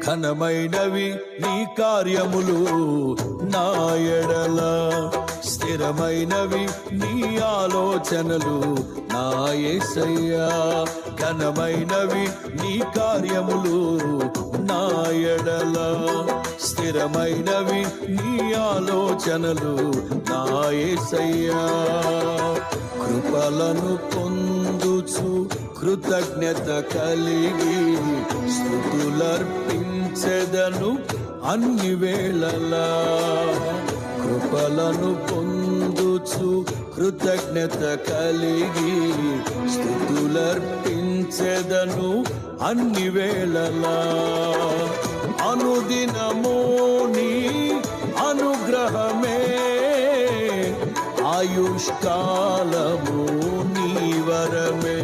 ఘనమైనవి నీ కార్యములు నా ఎడల, స్థిరమైనవి నీ ఆలోచనలు నా యేసయ్యా. ఘనమైనవి నీ కార్యములు నా ఎడల, స్థిరమైనవి నీ ఆలోచనలు నా యేసయ్యా. కృపలను పొందుచు కృతజ్ఞత కలిగి స్తుతులర్పించెదను అన్ని వేళలా. కృపలను పొందుచు కృతజ్ఞత కలిగి స్తుతులర్పించెదను అన్ని వేళలా. అనుదినము నీ అనుగ్రహమే, ఆయుష్కాలము నీ వరమే.